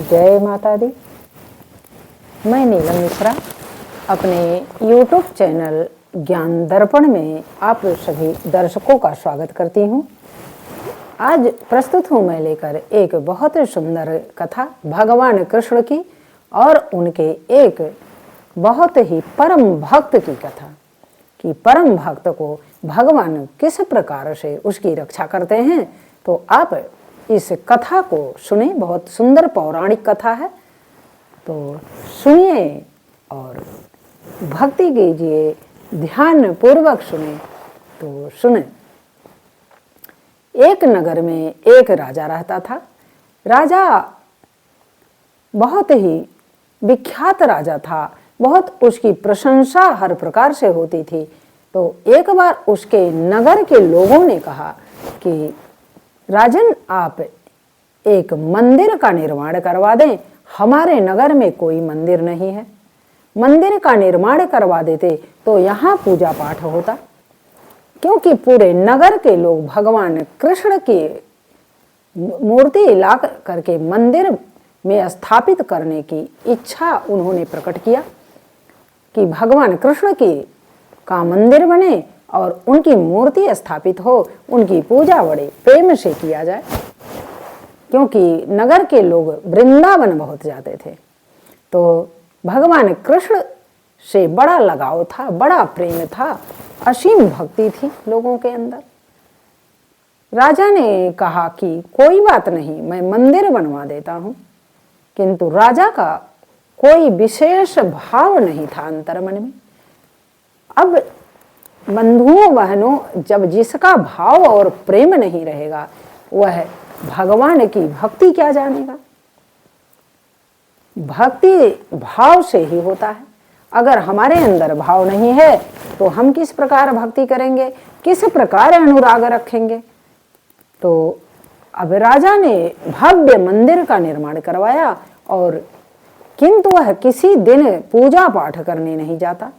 जय माता दी। मैं नीलम मिश्रा अपने YouTube चैनल ज्ञान दर्पण में आप सभी दर्शकों का स्वागत करती हूँ। आज प्रस्तुत हूँ मैं लेकर एक बहुत सुंदर कथा भगवान कृष्ण की और उनके एक बहुत ही परम भक्त की कथा कि परम भक्त को भगवान किस प्रकार से उसकी रक्षा करते हैं। तो आप इस कथा को सुने, बहुत सुंदर पौराणिक कथा है, तो सुनिए और भक्ति कीजिए, ध्यान पूर्वक सुने। तो सुने। एक नगर में एक राजा रहता था। राजा बहुत ही विख्यात राजा था, बहुत उसकी प्रशंसा हर प्रकार से होती थी। तो एक बार उसके नगर के लोगों ने कहा कि राजन, आप एक मंदिर का निर्माण करवा दें, हमारे नगर में कोई मंदिर नहीं है। मंदिर का निर्माण करवा देते तो यहाँ पूजा पाठ होता, क्योंकि पूरे नगर के लोग भगवान कृष्ण की मूर्ति ला करके मंदिर में स्थापित करने की इच्छा उन्होंने प्रकट किया कि भगवान कृष्ण की का मंदिर बने और उनकी मूर्ति स्थापित हो, उनकी पूजा बड़े प्रेम से किया जाए, क्योंकि नगर के लोग वृंदावन बहुत जाते थे। तो भगवान कृष्ण से बड़ा लगाव था, बड़ा प्रेम था, असीम भक्ति थी लोगों के अंदर। राजा ने कहा कि कोई बात नहीं, मैं मंदिर बनवा देता हूँ। किंतु राजा का कोई विशेष भाव नहीं था अंतर्मन में। अब बंधुओं बहनों, जब जिसका भाव और प्रेम नहीं रहेगा वह भगवान की भक्ति क्या जानेगा। भक्ति भाव से ही होता है। अगर हमारे अंदर भाव नहीं है तो हम किस प्रकार भक्ति करेंगे, किस प्रकार अनुराग रखेंगे। तो अब राजा ने भव्य मंदिर का निर्माण करवाया, और किंतु वह किसी दिन पूजा पाठ करने नहीं जाता।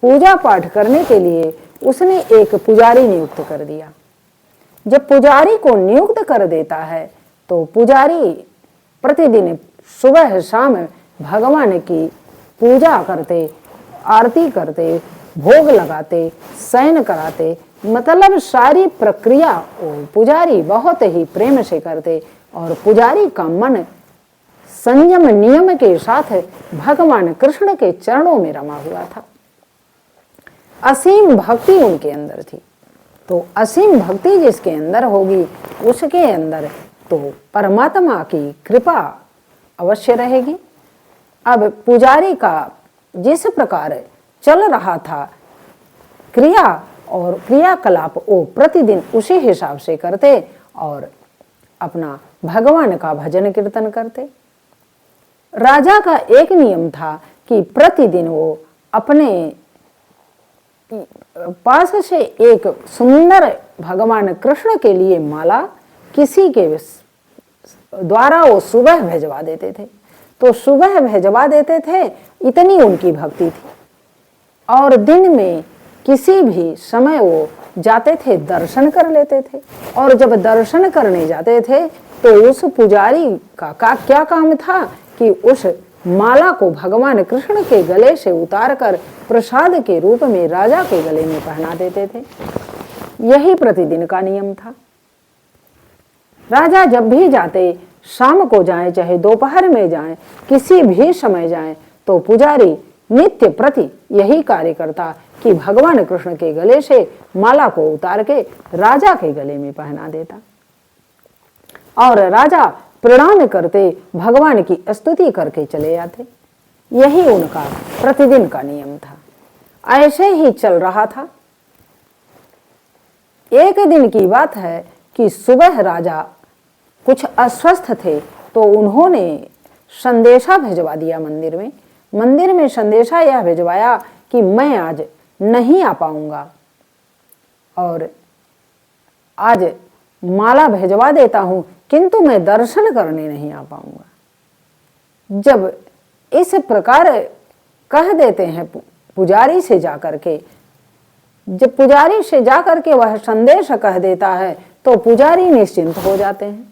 पूजा पाठ करने के लिए उसने एक पुजारी नियुक्त कर दिया। जब पुजारी को नियुक्त कर देता है तो पुजारी प्रतिदिन सुबह शाम भगवान की पूजा करते, आरती करते, भोग लगाते, शयन कराते, मतलब सारी प्रक्रिया पुजारी बहुत ही प्रेम से करते। और पुजारी का मन संयम नियम के साथ भगवान कृष्ण के चरणों में रमा हुआ था। असीम भक्ति उनके अंदर थी। तो असीम भक्ति जिसके अंदर होगी उसके अंदर तो परमात्मा की कृपा अवश्य रहेगी। अब पुजारी का जिस प्रकार चल रहा था क्रिया और क्रियाकलाप, वो प्रतिदिन उसी हिसाब से करते और अपना भगवान का भजन कीर्तन करते। राजा का एक नियम था कि प्रतिदिन वो अपने पास से एक सुंदर भगवान कृष्ण के लिए माला किसी के द्वारा वो सुबह भेजवा देते थे। तो सुबह भेजवा देते थे, इतनी उनकी भक्ति थी। और दिन में किसी भी समय वो जाते थे, दर्शन कर लेते थे। और जब दर्शन करने जाते थे तो उस पुजारी का क्या काम था कि उस माला को भगवान कृष्ण के गले से उतारकर प्रसाद के रूप में राजा के गले में पहना देते थे। यही प्रतिदिन का नियम था। राजा जब भी जाते, शाम को जाएं चाहे दोपहर में जाएं, किसी भी समय जाएं, तो पुजारी नित्य प्रति यही कार्य करता कि भगवान कृष्ण के गले से माला को उतार के राजा के गले में पहना देता। और राजा प्रणाम करते, भगवान की स्तुति करके चले आते। यही उनका प्रतिदिन का नियम था। ऐसे ही चल रहा था। एक दिन की बात है कि सुबह राजा कुछ अस्वस्थ थे, तो उन्होंने संदेशा भिजवा दिया मंदिर में। मंदिर में संदेशा यह भिजवाया कि मैं आज नहीं आ पाऊंगा और आज माला भिजवा देता हूं, किंतु मैं दर्शन करने नहीं आ पाऊंगा। जब इस प्रकार कह देते हैं पुजारी से जाकर के, जब पुजारी से जाकर के वह संदेश कह देता है तो पुजारी निश्चिंत हो जाते हैं।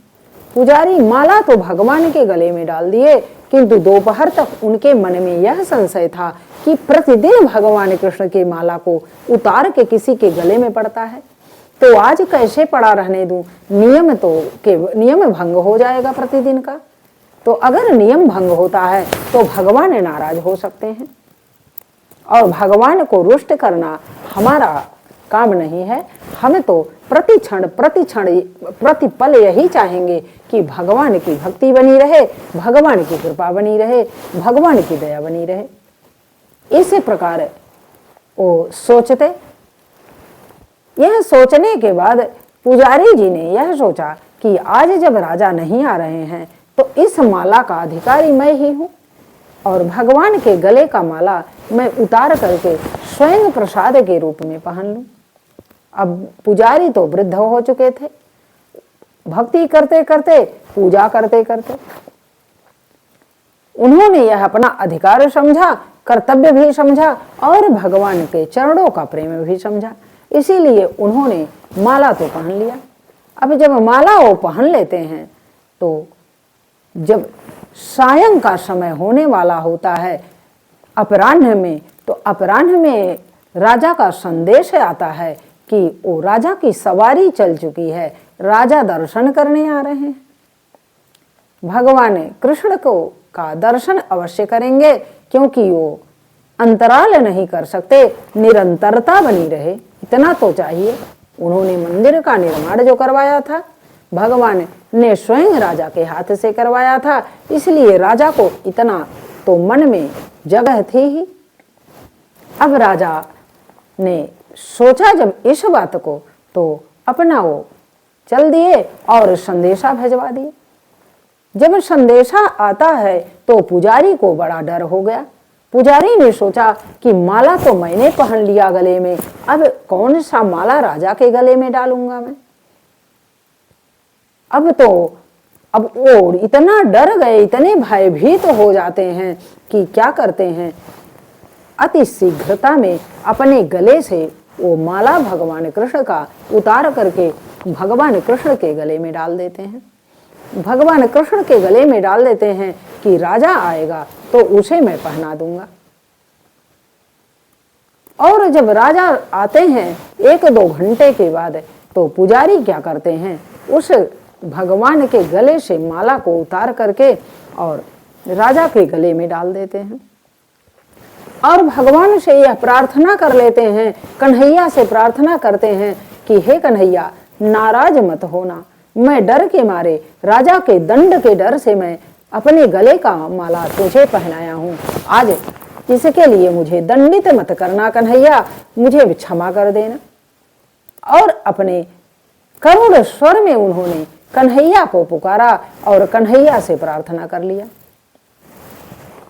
पुजारी माला तो भगवान के गले में डाल दिए, किंतु दोपहर तक उनके मन में यह संशय था कि प्रतिदिन भगवान कृष्ण की माला को उतार के किसी के गले में पड़ता है, तो आज कैसे पड़ा रहने दूं? नियम भंग हो जाएगा प्रतिदिन का। तो अगर नियम भंग होता है तो भगवान नाराज हो सकते हैं, और भगवान को रुष्ट करना हमारा काम नहीं है। हम तो प्रति क्षण प्रतिपल यही चाहेंगे कि भगवान की भक्ति बनी रहे, भगवान की कृपा बनी रहे, भगवान की दया बनी रहे। इसी प्रकार वो सोचते। यह सोचने के बाद पुजारी जी ने यह सोचा कि आज जब राजा नहीं आ रहे हैं तो इस माला का अधिकारी मैं ही हूँ, और भगवान के गले का माला मैं उतार करके स्वयं प्रसाद के रूप में पहन लूं। अब पुजारी तो वृद्ध हो चुके थे, भक्ति करते करते, पूजा करते करते उन्होंने यह अपना अधिकार समझा, कर्तव्य भी समझा और भगवान के चरणों का प्रेम भी समझा। इसीलिए उन्होंने माला तो पहन लिया। अब जब माला वो पहन लेते हैं तो जब सायं का समय होने वाला होता है अपराह्न में, तो अपराह्न में राजा का संदेश आता है कि वो राजा की सवारी चल चुकी है, राजा दर्शन करने आ रहे हैं। भगवान कृष्ण को का दर्शन अवश्य करेंगे, क्योंकि वो अंतराल नहीं कर सकते, निरंतरता बनी रहे, इतना तो चाहिए। उन्होंने मंदिर का निर्माण जो करवाया था भगवान ने स्वयं राजा के हाथ से करवाया था, इसलिए राजा को इतना तो मन में जगह थी ही। अब राजा ने सोचा जब इस बात को, तो अपना वो चल दिए और संदेशा भेजवा दिए। जब संदेशा आता है तो पुजारी को बड़ा डर हो गया। पुजारी ने सोचा कि माला तो मैंने पहन लिया गले में, अब कौन सा माला राजा के गले में डालूंगा मैं। अब और इतना डर गए, इतने भयभीत हो जाते हैं कि क्या करते हैं, अति शीघ्रता में अपने गले से वो माला भगवान कृष्ण का उतार करके भगवान कृष्ण के गले में डाल देते हैं। भगवान कृष्ण के गले में डाल देते हैं कि राजा आएगा तो उसे मैं पहना दूंगा। और जब राजा आते हैं 1-2 घंटे के बाद, तो पुजारी क्या करते हैं, उस भगवान के गले से माला को उतार करके और राजा के गले में डाल देते हैं, और भगवान से यह प्रार्थना कर लेते हैं, कन्हैया से प्रार्थना करते हैं कि हे कन्हैया, नाराज मत होना, मैं डर के मारे, राजा के दंड के डर से मैं अपने गले का माला तुझे पहनाया हूँ। आज इसके लिए मुझे दंडित मत करना कन्हैया, मुझे क्षमा कर देना। और अपने करुण स्वर में उन्होंने कन्हैया को पुकारा और कन्हैया से प्रार्थना कर लिया।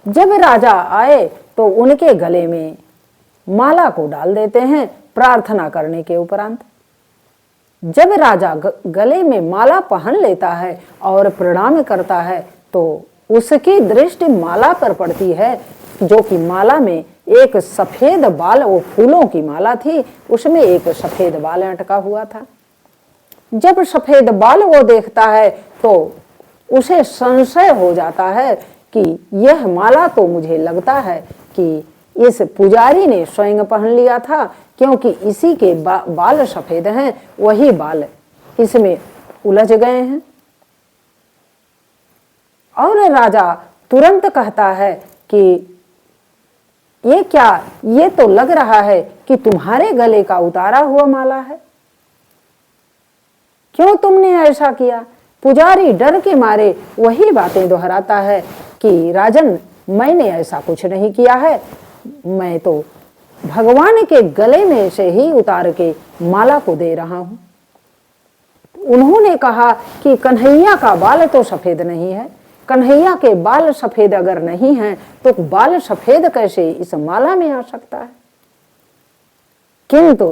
जब राजा आए तो उनके गले में माला को डाल देते हैं प्रार्थना करने के उपरांत। जब राजा गले में माला पहन लेता है और प्रणाम करता है, तो उसकी दृष्टि माला पर पड़ती है, जो कि माला में एक सफेद बाल, वो फूलों की माला थी, उसमें एक सफेद बाल अटका हुआ था। जब सफेद बाल वो देखता है तो उसे संशय हो जाता है कि यह माला तो मुझे लगता है कि इस पुजारी ने स्वयं पहन लिया था, क्योंकि इसी के बाल सफेद हैं, वही बाल इसमें उलझ गए हैं। और राजा तुरंत कहता है कि ये क्या, ये तो लग रहा है कि तुम्हारे गले का उतारा हुआ माला है, क्यों तुमने ऐसा किया। पुजारी डर के मारे वही बातें दोहराता है कि राजन, मैंने ऐसा कुछ नहीं किया है, मैं तो भगवान के गले में से ही उतार के माला को दे रहा हूं। उन्होंने कहा कि कन्हैया का बाल तो सफेद नहीं है, कन्हैया के बाल सफेद अगर नहीं हैं तो बाल सफेद कैसे इस माला में आ सकता है। किंतु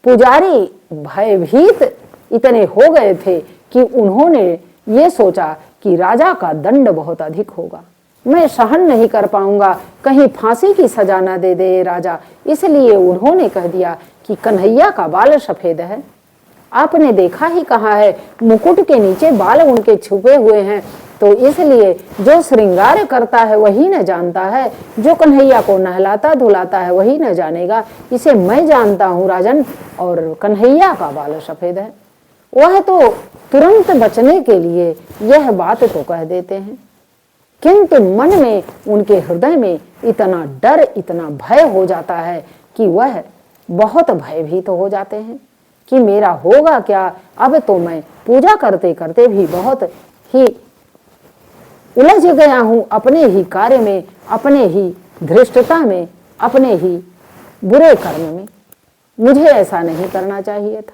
पुजारी भयभीत इतने हो गए थे कि उन्होंने ये सोचा कि राजा का दंड बहुत अधिक होगा, मैं सहन नहीं कर पाऊंगा, कहीं फांसी की सजा न दे दे राजा। इसलिए उन्होंने कह दिया कि कन्हैया का बाल सफेद है, आपने देखा ही कहाँ है, मुकुट के नीचे बाल उनके छुपे हुए हैं। तो इसलिए जो श्रृंगार करता है वही न जानता है, जो कन्हैया को नहलाता धुलाता है वही न जानेगा। इसे मैं जानता हूँ राजन, और कन्हैया का बाल सफेद है। वह तो तुरंत बचने के लिए यह बात तो कह देते हैं, किंतु मन में, उनके हृदय में इतना डर, इतना भय हो जाता है कि वह बहुत भयभीत हो जाते हैं कि मेरा होगा क्या। अब तो मैं पूजा करते करते भी बहुत ही उलझ गया हूं अपने ही कार्य में, अपने ही धृष्टता में, अपने ही बुरे कर्म में। मुझे ऐसा नहीं करना चाहिए था।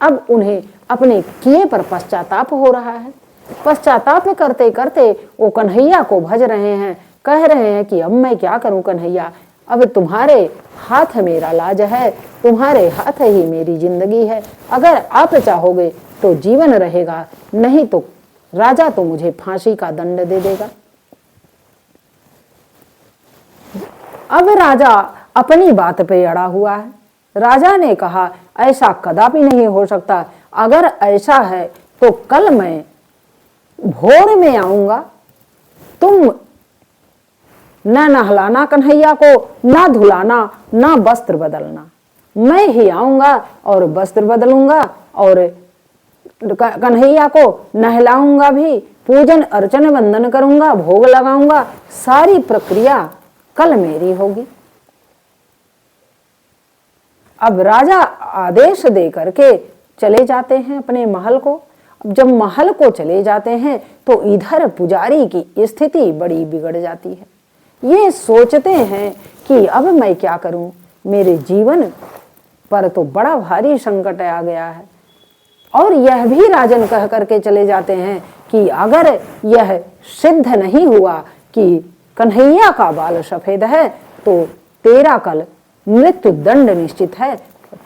अब उन्हें अपने किए पर पश्चाताप हो रहा है। पश्चाताप करते करते वो कन्हैया को भज रहे हैं, कह रहे हैं कि अब मैं क्या करूं कन्हैया, अब तुम्हारे हाथ मेरा लाज है, तुम्हारे हाथ ही मेरी जिंदगी है। अगर आप चाहोगे तो जीवन रहेगा, नहीं तो राजा तो मुझे फांसी का दंड दे देगा। अब राजा अपनी बात पे अड़ा हुआ है। राजा ने कहा ऐसा कदापि नहीं हो सकता, अगर ऐसा है तो कल मैं भोर में आऊंगा, तुम न नहलाना कन्हैया को, न धुलाना, न वस्त्र बदलना, मैं ही आऊंगा और वस्त्र बदलूंगा और कन्हैया को नहलाऊंगा भी, पूजन अर्चन वंदन करूंगा, भोग लगाऊंगा, सारी प्रक्रिया कल मेरी होगी। अब राजा आदेश दे करके चले जाते हैं अपने महल को। अब जब महल को चले जाते हैं तो इधर पुजारी की स्थिति बड़ी बिगड़ जाती है। ये सोचते हैं कि अब मैं क्या करूं, मेरे जीवन पर तो बड़ा भारी संकट आ गया है। और यह भी राजन कह करके चले जाते हैं कि अगर यह सिद्ध नहीं हुआ कि कन्हैया का बाल सफेद है तो तेरा कल मृत्यु दंड निश्चित है।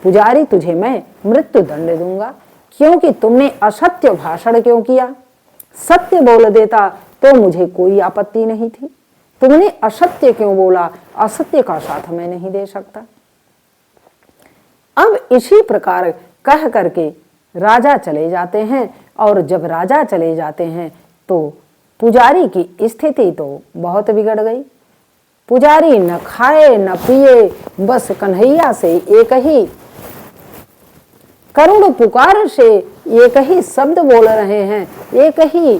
पुजारी तुझे मैं मृत्यु दंड दूंगा, क्योंकि तुमने असत्य भाषण क्यों किया। सत्य बोल देता तो मुझे कोई आपत्ति नहीं थी, तुमने असत्य क्यों बोला, असत्य का साथ मैं नहीं दे सकता। अब इसी प्रकार कह करके राजा चले जाते हैं। और जब राजा चले जाते हैं तो पुजारी की स्थिति तो बहुत बिगड़ गई। पुजारी न खाए न पिए, बस कन्हैया से एक ही करुण पुकार से एक ही शब्द बोल रहे हैं, एक ही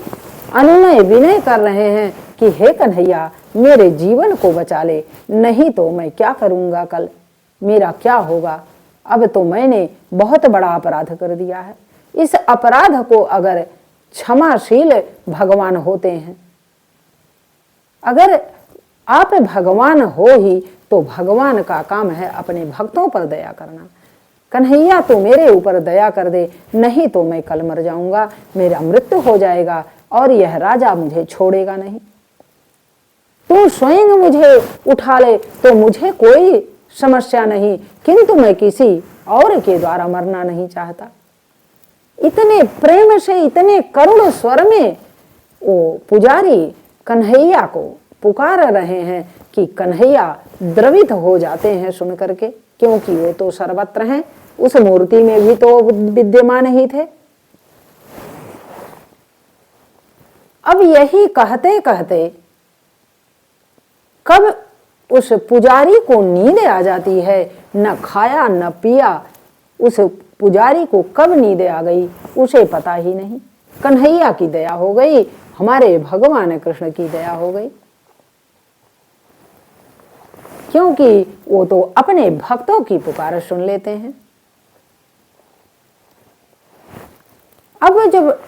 अनुनय विनय कर रहे हैं कि हे कन्हैया मेरे जीवन को बचा ले, नहीं तो मैं क्या करूंगा, कल मेरा क्या होगा। अब तो मैंने बहुत बड़ा अपराध कर दिया है। इस अपराध को अगर क्षमाशील भगवान होते हैं, अगर आप भगवान हो ही तो भगवान का काम है अपने भक्तों पर दया करना। कन्हैया तो मेरे ऊपर दया कर दे, नहीं तो मैं कल मर जाऊंगा, मेरा मृत्यु हो जाएगा और यह राजा मुझे छोड़ेगा नहीं। तू स्वयं मुझे उठा ले तो मुझे कोई समस्या नहीं, किंतु मैं किसी और के द्वारा मरना नहीं चाहता। इतने प्रेम से, इतने करुण स्वर में वो पुजारी कन्हैया को पुकार रहे हैं कि कन्हैया द्रवित हो जाते हैं सुन करके, क्योंकि वो तो सर्वत्र हैं, उस मूर्ति में भी तो विद्यमान ही थे। अब यही कहते कहते कब उस पुजारी को नींद आ जाती है, न खाया न पिया, उस पुजारी को कब नींद आ गई उसे पता ही नहीं। कन्हैया की दया हो गई, हमारे भगवान कृष्ण की दया हो गई, क्योंकि वो तो अपने भक्तों की पुकार सुन लेते हैं। अब जब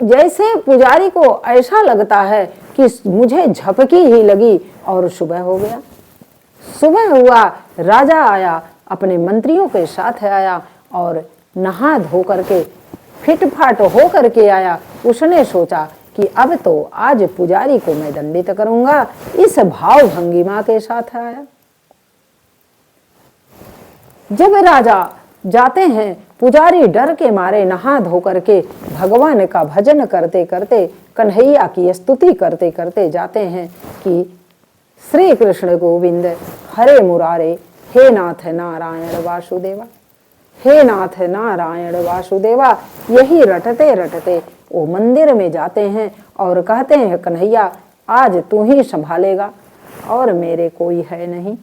जैसे पुजारी को ऐसा लगता है कि मुझे झपकी ही लगी और सुबह हो गया। सुबह हुआ, राजा आया, अपने मंत्रियों के साथ आया और नहा धो करके फिटफाट हो करके आया। उसने सोचा कि अब तो आज पुजारी को मैं दंडित करूंगा, इस भाव भंगिमा के साथ आया। जब राजा जाते हैं, पुजारी डर के मारे नहा धो करके भगवान का भजन करते करते, कन्हैया की स्तुति करते करते जाते हैं कि श्री कृष्ण गोविंद हरे मुरारे, हे नाथ नारायण वासुदेवा। हे नाथ नारायण वासुदेवा। यही रटते रटते वो मंदिर में जाते हैं और कहते हैं, कन्हैया आज तू ही संभालेगा और मेरे कोई है नहीं।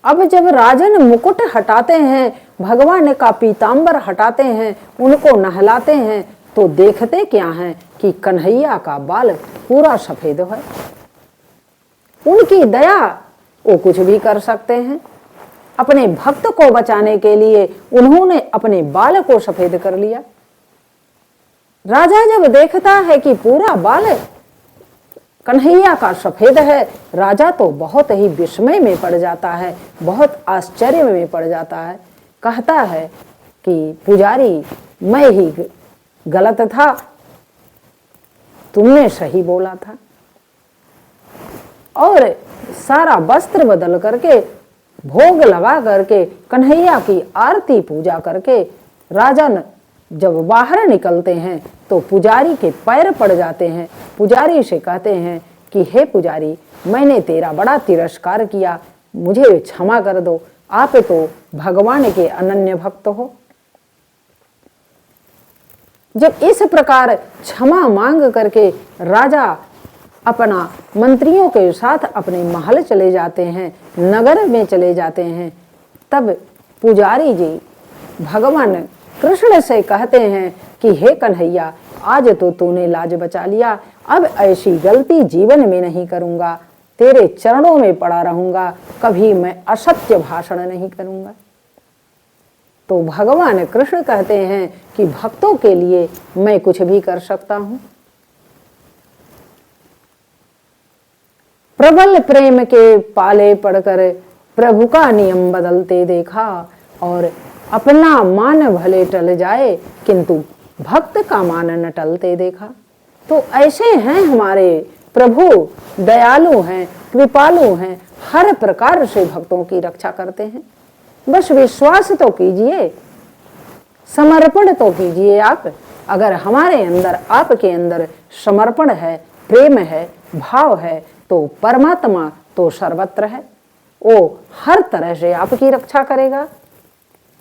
अब जब राजन मुकुट हटाते हैं, भगवान का पीतांबर हटाते हैं, उनको नहलाते हैं, तो देखते क्या हैं कि कन्हैया का बाल पूरा सफेद है। उनकी दया, वो कुछ भी कर सकते हैं। अपने भक्त को बचाने के लिए उन्होंने अपने बाल को सफेद कर लिया। राजा जब देखता है कि पूरा बाल कन्हैया का सफेद है, राजा तो बहुत ही विस्मय में पड़ जाता है, बहुत आश्चर्य में पड़ जाता है। कहता है कि पुजारी, मैं ही गलत था, तुमने सही बोला था। और सारा वस्त्र बदल करके, भोग लगा करके, कन्हैया की आरती पूजा करके राजन जब बाहर निकलते हैं तो पुजारी के पैर पड़ जाते हैं। पुजारी से कहते हैं कि हे पुजारी, मैंने तेरा बड़ा तिरस्कार किया, मुझे क्षमा कर दो, आप तो भगवान के अनन्य भक्त हो। जब इस प्रकार क्षमा मांग करके राजा अपना मंत्रियों के साथ अपने महल चले जाते हैं, नगर में चले जाते हैं, तब पुजारी जी भगवान कृष्ण से कहते हैं कि हे कन्हैया, आज तो तूने लाज बचा लिया, अब ऐसी गलती जीवन में नहीं करूंगा, तेरे चरणों में पड़ा रहूंगा, कभी मैं असत्य भाषण नहीं करूंगा। तो भगवान कृष्ण कहते हैं कि भक्तों के लिए मैं कुछ भी कर सकता हूं। प्रबल प्रेम के पाले पड़कर प्रभु का नियम बदलते देखा, और अपना मान भले टल जाए किंतु भक्त का मान न टलते देखा। तो ऐसे हैं हमारे प्रभु, दयालु हैं, कृपालु हैं, हर प्रकार से भक्तों की रक्षा करते हैं। बस विश्वास तो कीजिए, समर्पण तो कीजिए आप। अगर हमारे अंदर, आपके अंदर समर्पण है, प्रेम है, भाव है, तो परमात्मा तो सर्वत्र है, वो हर तरह से आपकी रक्षा करेगा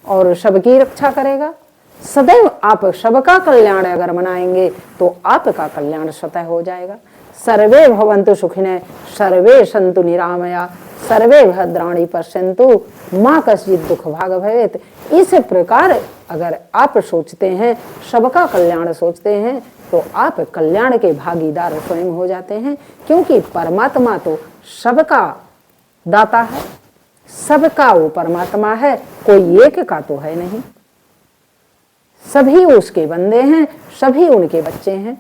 और सबकी रक्षा करेगा। सदैव आप सबका कल्याण अगर मनाएंगे तो आपका कल्याण स्वतः हो जाएगा। सर्वे भवन्तु सुखिनः, सर्वे सन्तु निरामया, सर्वे भद्राणि पश्यन्तु, माँ कश्चित् दुख भाग भवेत्। इस प्रकार अगर आप सोचते हैं, सबका कल्याण सोचते हैं, तो आप कल्याण के भागीदार स्वयं हो जाते हैं, क्योंकि परमात्मा तो सबका दाता है, सबका वो परमात्मा है, कोई एक का तो है नहीं। सभी उसके बंदे हैं, सभी उनके बच्चे हैं।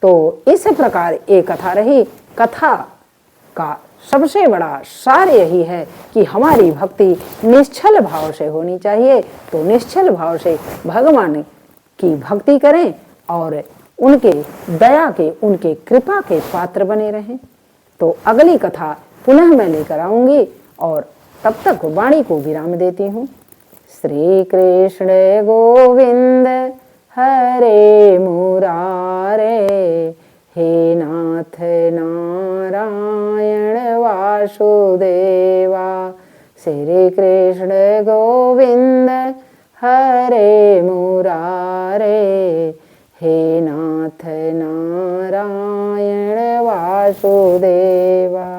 तो इस प्रकार एक कथा रही। कथा का सबसे बड़ा सार यही है कि हमारी भक्ति निश्चल भाव से होनी चाहिए। तो निश्चल भाव से भगवान की भक्ति करें और उनके दया के, उनके कृपा के पात्र बने रहें। तो अगली कथा पुनः मैं लेकर आऊंगी और तब तक वाणी को विराम देती हूँ। श्री कृष्ण गोविंद हरे मुरारे, हे नाथ नारायण वासुदेवा। श्री कृष्ण गोविंद हरे मुरारे, हे नाथ नारायण वासुदेवा।